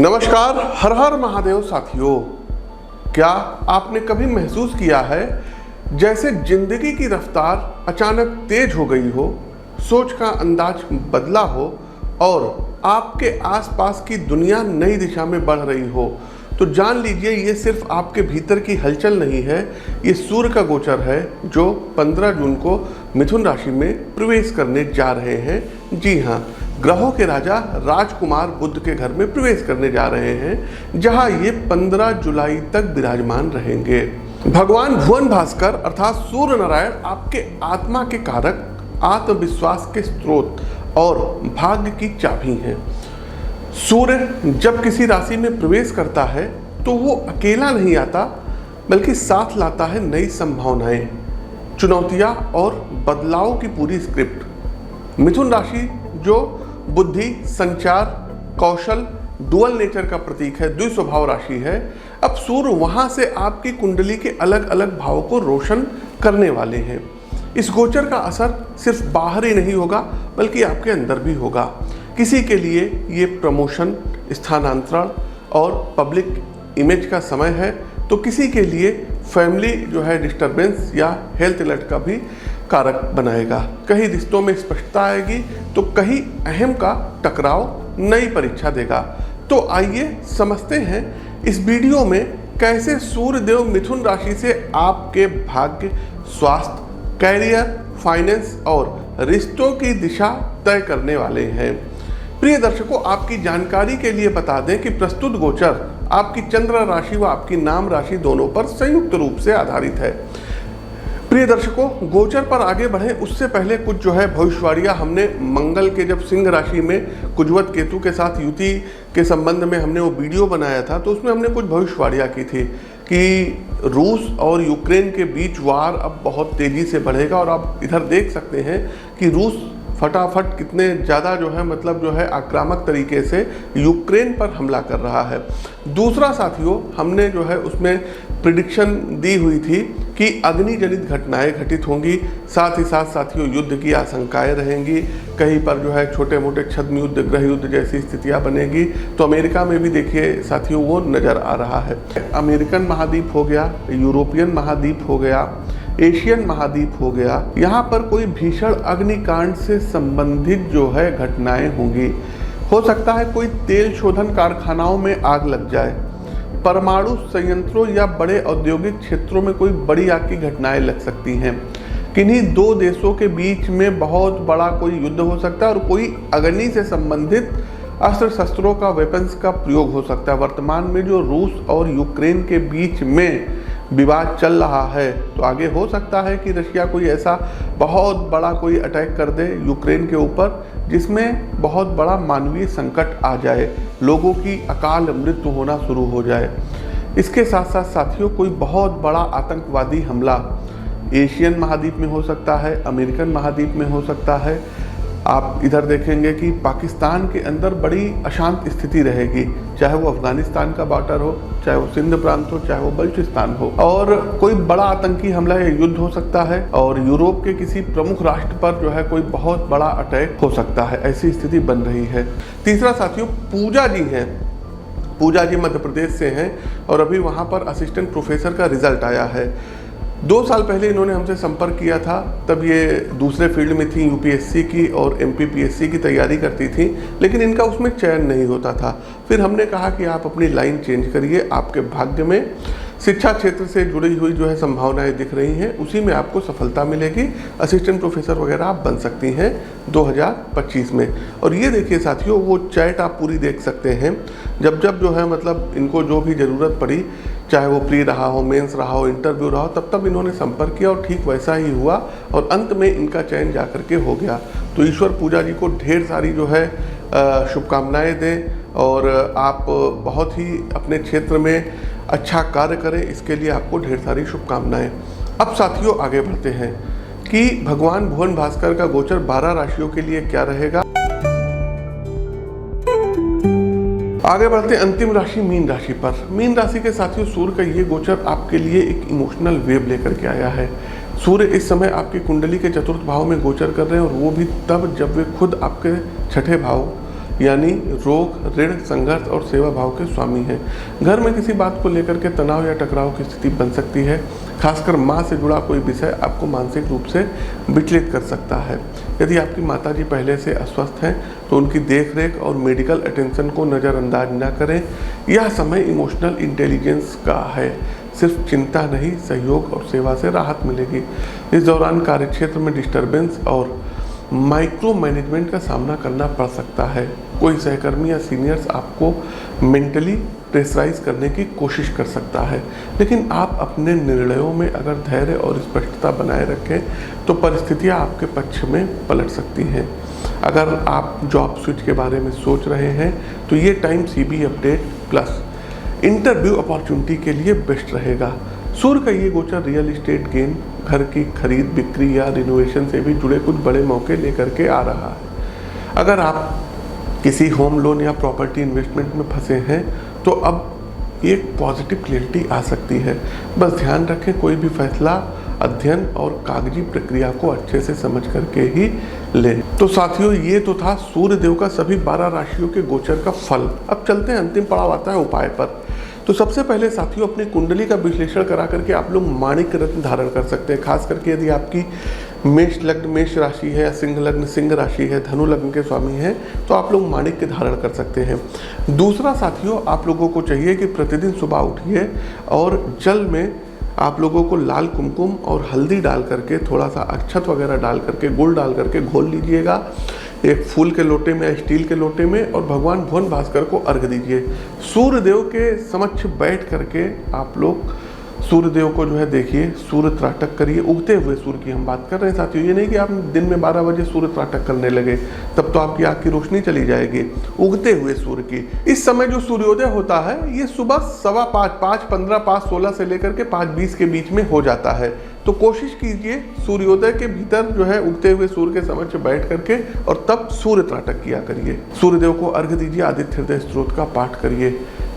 नमस्कार, हर हर महादेव साथियों। क्या आपने कभी महसूस किया है जैसे जिंदगी की रफ्तार अचानक तेज हो गई हो, सोच का अंदाज बदला हो और आपके आसपास की दुनिया नई दिशा में बढ़ रही हो? तो जान लीजिए ये सिर्फ आपके भीतर की हलचल नहीं है, ये सूर्य का गोचर है जो 15 जून को मिथुन राशि में प्रवेश करने जा रहे हैं। जी हाँ, ग्रहों के राजा राजकुमार बुध के घर में प्रवेश करने जा रहे हैं, जहां ये 15 जुलाई तक विराजमान रहेंगे। भगवान भुवन भास्कर अर्थात सूर्य नारायण आपके आत्मा के कारक, आत्मविश्वास के स्रोत और भाग्य की चाबी हैं। सूर्य जब किसी राशि में प्रवेश करता है तो वो अकेला नहीं आता, बल्कि साथ लाता है नई संभावनाएं, चुनौतियां और बदलाव की पूरी स्क्रिप्ट। मिथुन राशि जो बुद्धि, संचार, कौशल, डुअल नेचर का प्रतीक है, द्विस्वभाव राशि है। अब सूर्य वहां से आपकी कुंडली के अलग अलग भावों को रोशन करने वाले हैं। इस गोचर का असर सिर्फ बाहर ही नहीं होगा, बल्कि आपके अंदर भी होगा। किसी के लिए ये प्रमोशन, स्थानांतरण और पब्लिक इमेज का समय है, तो किसी के लिए फैमिली जो है डिस्टरबेंस या हेल्थ अलर्ट का भी कारक बनाएगा। कहीं रिश्तों में स्पष्टता आएगी तो कहीं अहम का टकराव नई परीक्षा देगा। तो आइए समझते हैं इस वीडियो में कैसे सूर्य देव मिथुन राशि से आपके भाग्य, स्वास्थ्य, कैरियर, फाइनेंस और रिश्तों की दिशा तय करने वाले हैं। प्रिय दर्शकों, आपकी जानकारी के लिए बता दें कि प्रस्तुत गोचर आपकी चंद्र राशि व आपकी नाम राशि दोनों पर संयुक्त रूप से आधारित है। प्रिय दर्शकों, गोचर पर आगे बढ़े उससे पहले कुछ जो है भविष्यवाणियां हमने मंगल के जब सिंह राशि में कुजवत केतु के साथ युति के संबंध में हमने वो वीडियो बनाया था, तो उसमें हमने कुछ भविष्यवाणियां की थी कि रूस और यूक्रेन के बीच वार अब बहुत तेजी से बढ़ेगा। और आप इधर देख सकते हैं कि रूस फटाफट कितने ज़्यादा जो है आक्रामक तरीके से यूक्रेन पर हमला कर रहा है। दूसरा साथियों, हमने जो है उसमें प्रिडिक्शन दी हुई थी कि अग्नि जनित घटनाएं घटित होंगी, साथ ही साथ साथियों युद्ध की आशंकाएं रहेंगी, कहीं पर जो है छोटे मोटे छद्म युद्ध, गृह युद्ध जैसी स्थितियां बनेगी। तो अमेरिका में भी देखिए साथियों वो नज़र आ रहा है। अमेरिकन महाद्वीप हो गया, यूरोपियन महाद्वीप हो गया, एशियन महाद्वीप हो गया, यहाँ पर कोई भीषण अग्निकांड से संबंधित जो है घटनाएं होंगी। हो सकता है कोई तेल शोधन कारखानाओं में आग लग जाए, परमाणु संयंत्रों या बड़े औद्योगिक क्षेत्रों में कोई बड़ी आग की घटनाएं लग सकती हैं। किन्हीं दो देशों के बीच में बहुत बड़ा कोई युद्ध हो सकता है और कोई अग्नि से संबंधित अस्त्र शस्त्रों का, वेपन्स का प्रयोग हो सकता है। वर्तमान में जो रूस और यूक्रेन के बीच में विवाद चल रहा है, तो आगे हो सकता है कि रशिया कोई ऐसा बहुत बड़ा कोई अटैक कर दे यूक्रेन के ऊपर, जिसमें बहुत बड़ा मानवीय संकट आ जाए, लोगों की अकाल मृत्यु होना शुरू हो जाए। इसके साथ साथ साथियों कोई बहुत बड़ा आतंकवादी हमला एशियन महाद्वीप में हो सकता है, अमेरिकन महाद्वीप में हो सकता है। आप इधर देखेंगे कि पाकिस्तान के अंदर बड़ी अशांत स्थिति रहेगी, चाहे वो अफगानिस्तान का बॉर्डर हो, चाहे वो सिंध प्रांत हो, चाहे वो बलूचिस्तान हो। और कोई बड़ा आतंकी हमला या युद्ध हो सकता है और यूरोप के किसी प्रमुख राष्ट्र पर जो है कोई बहुत बड़ा अटैक हो सकता है, ऐसी स्थिति बन रही है। तीसरा साथियों पूजा जी हैं। पूजा जी मध्य प्रदेश से हैं और अभी वहाँ पर असिस्टेंट प्रोफेसर का रिजल्ट आया है। 2 साल पहले इन्होंने हमसे संपर्क किया था, तब ये दूसरे फील्ड में थी, यूपीएससी की और एमपीपीएससी की तैयारी करती थी, लेकिन इनका उसमें चयन नहीं होता था। फिर हमने कहा कि आप अपनी लाइन चेंज करिए, आपके भाग्य में शिक्षा क्षेत्र से जुड़ी हुई जो है संभावनाएं दिख रही हैं, उसी में आपको सफलता मिलेगी, असिस्टेंट प्रोफेसर वगैरह आप बन सकती हैं 2025 में। और ये देखिए साथियों, वो चैट आप पूरी देख सकते हैं। जब जब जो है इनको जो भी ज़रूरत पड़ी, चाहे वो प्री रहा हो, मेंस रहा हो, इंटरव्यू रहा हो, तब तब इन्होंने संपर्क किया और ठीक वैसा ही हुआ और अंत में इनका चयन जा करके हो गया। तो ईश्वर पूजा जी को ढेर सारी जो है शुभकामनाएं दें और आप बहुत ही अपने क्षेत्र में अच्छा कार्य करें, इसके लिए आपको ढेर सारी शुभकामनाएं। अब साथियों आगे बढ़ते हैं कि भगवान भुवन भास्कर का गोचर 12 राशियों के लिए क्या रहेगा। आगे बढ़ते अंतिम राशि मीन राशि पर। मीन राशि के साथियों सूर्य का ये गोचर आपके लिए एक इमोशनल वेव लेकर के आया है। सूर्य इस समय आपकी कुंडली के चतुर्थ भाव में गोचर कर रहे हैं और वो भी तब जब वे खुद आपके छठे भाव यानी रोग, ऋण, संघर्ष और सेवा भाव के स्वामी हैं। घर में किसी बात को लेकर के तनाव या टकराव की स्थिति बन सकती है। खासकर माँ से जुड़ा कोई विषय आपको मानसिक रूप से विचलित कर सकता है। यदि आपकी माताजी पहले से अस्वस्थ हैं तो उनकी देखरेख और मेडिकल अटेंशन को नज़रअंदाज न करें। यह समय इमोशनल इंटेलिजेंस का है। सिर्फ चिंता नहीं, सहयोग और सेवा से राहत मिलेगी। इस दौरान कार्यक्षेत्र में डिस्टर्बेंस और माइक्रो मैनेजमेंट का सामना करना पड़ सकता है। कोई सहकर्मी या सीनियर्स आपको मेंटली प्रेशराइज करने की कोशिश कर सकता है, लेकिन आप अपने निर्णयों में अगर धैर्य और स्पष्टता बनाए रखें तो परिस्थितियां आपके पक्ष में पलट सकती हैं। अगर आप जॉब स्विच के बारे में सोच रहे हैं तो ये time CB update plus interview opportunity के लिए बेस्ट रहेगा। सूर्य का ये गोचर रियल एस्टेट गेन, घर की खरीद बिक्री या रिनोवेशन से भी जुड़े कुछ बड़े मौके लेकर के आ रहा है। अगर आप किसी होम लोन या प्रॉपर्टी इन्वेस्टमेंट में फंसे हैं तो अब एक पॉजिटिव क्लैरिटी आ सकती है। बस ध्यान रखें, कोई भी फैसला अध्ययन और कागजी प्रक्रिया को अच्छे से समझ करके ही लें। तो साथियों, ये तो था सूर्य देव का सभी 12 राशियों के गोचर का फल। अब चलते हैं अंतिम पड़ाव आता है उपाय पर। तो सबसे पहले साथियों, अपनी कुंडली का विश्लेषण करा करके आप लोग माणिक रत्न धारण कर सकते हैं। खास करके यदि आपकी मेष लग्न मेष राशि है या सिंह लग्न सिंह राशि है, धनु लग्न के स्वामी हैं, तो आप लोग माणिक के धारण कर सकते हैं। दूसरा साथियों, आप लोगों को चाहिए कि प्रतिदिन सुबह उठिए और जल में आप लोगों को लाल कुमकुम और हल्दी डाल करके, थोड़ा सा अक्षत वगैरह डाल करके, गुड़ डाल करके घोल लीजिएगा एक फूल के लोटे में या स्टील के लोटे में, और भगवान भुवन भास्कर को अर्घ दीजिए। सूर्य देव के समक्ष बैठ करके आप लोग सूर्य देव को जो है देखिए, सूर्य त्राटक करिए। उगते हुए सूर्य की हम बात कर रहे हैं साथियों, ये नहीं कि आप दिन में 12 बजे सूर्य त्राटक करने लगे, तब तो आपकी आँख की रोशनी चली जाएगी। उगते हुए सूर्य की इस समय जो सूर्योदय होता है ये सुबह 5:15, 5:15, 5:16 से लेकर के 5:20 के बीच में हो जाता है। तो कोशिश कीजिए सूर्योदय के भीतर जो है उगते हुए सूर्य के समक्ष बैठ करके और तब सूर्य त्राटक किया करिए। सूर्य देव को अर्घ दीजिए, आदित्य हृदय स्तोत्र का पाठ करिए।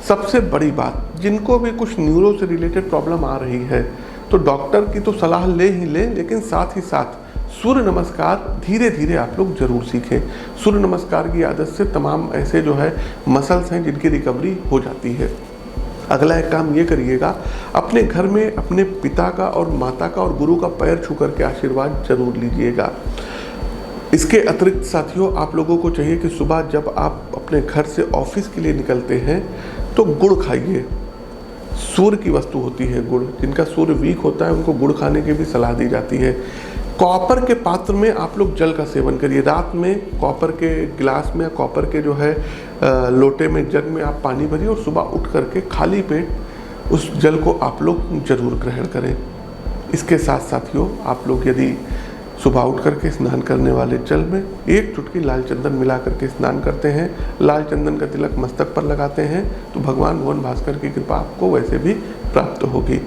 सबसे बड़ी बात, जिनको भी कुछ न्यूरो से रिलेटेड प्रॉब्लम आ रही है तो डॉक्टर की तो सलाह ले ही लें, लेकिन साथ ही साथ सूर्य नमस्कार धीरे धीरे आप लोग जरूर सीखें। सूर्य नमस्कार की आदत से तमाम ऐसे जो है मसल्स हैं जिनकी रिकवरी हो जाती है। अगला एक काम ये करिएगा, अपने घर में अपने पिता का और माता का और गुरु का पैर छू करके आशीर्वाद जरूर लीजिएगा। इसके अतिरिक्त साथियों, आप लोगों को चाहिए कि सुबह जब आप अपने घर से ऑफिस के लिए निकलते हैं तो गुड़ खाइए। सूर्य की वस्तु होती है गुड़। जिनका सूर्य वीक होता है उनको गुड़ खाने की भी सलाह दी जाती है। कॉपर के पात्र में आप लोग जल का सेवन करिए। रात में कॉपर के गिलास में, कॉपर के जो है लोटे में, जग में आप पानी भरिए और सुबह उठ करके खाली पेट उस जल को आप लोग जरूर ग्रहण करें। इसके साथ साथियों, आप लोग यदि सुबह उठ करके स्नान करने वाले जल में एक चुटकी लाल चंदन मिला करके स्नान करते हैं, लाल चंदन का तिलक मस्तक पर लगाते हैं, तो भगवान भुवन भास्कर की कृपा आपको वैसे भी प्राप्त होगी।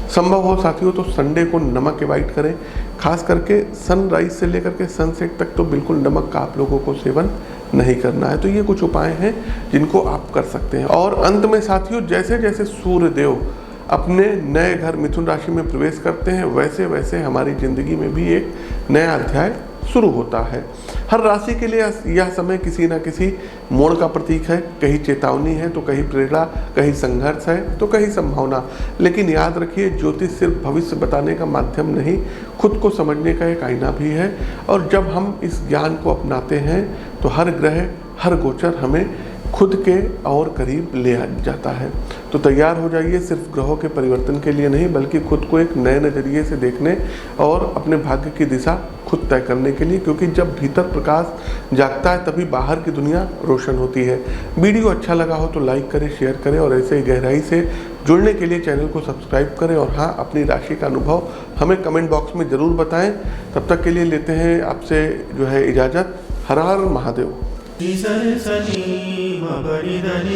संभव हो साथियों तो संडे को नमक अवॉइड करें। खास करके सनराइज से लेकर के सनसेट तक तो बिल्कुल नमक का आप लोगों को सेवन नहीं करना है। तो ये कुछ उपाय हैं जिनको आप कर सकते हैं। और अंत में साथियों, जैसे जैसे सूर्य देव अपने नए घर मिथुन राशि में प्रवेश करते हैं वैसे वैसे हमारी ज़िंदगी में भी एक नया अध्याय शुरू होता है। हर राशि के लिए यह समय किसी न किसी मोड़ का प्रतीक है। कहीं चेतावनी है तो कहीं प्रेरणा, कहीं संघर्ष है तो कहीं संभावना। लेकिन याद रखिए, ज्योतिष सिर्फ भविष्य बताने का माध्यम नहीं, खुद को समझने का एक आईना भी है। और जब हम इस ज्ञान को अपनाते हैं तो हर ग्रह, हर गोचर हमें खुद के और करीब ले आ जाता है। तो तैयार हो जाइए, सिर्फ ग्रहों के परिवर्तन के लिए नहीं बल्कि खुद को एक नए नज़रिए से देखने और अपने भाग्य की दिशा खुद तय करने के लिए, क्योंकि जब भीतर प्रकाश जागता है तभी बाहर की दुनिया रोशन होती है। वीडियो अच्छा लगा हो तो लाइक करें, शेयर करें और ऐसे ही गहराई से जुड़ने के लिए चैनल को सब्सक्राइब करें। और हाँ, अपनी राशि का अनुभव हमें कमेंट बॉक्स में ज़रूर बताएं। तब तक के लिए लेते हैं आपसे जो है इजाज़त। हर हर महादेव।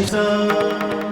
सा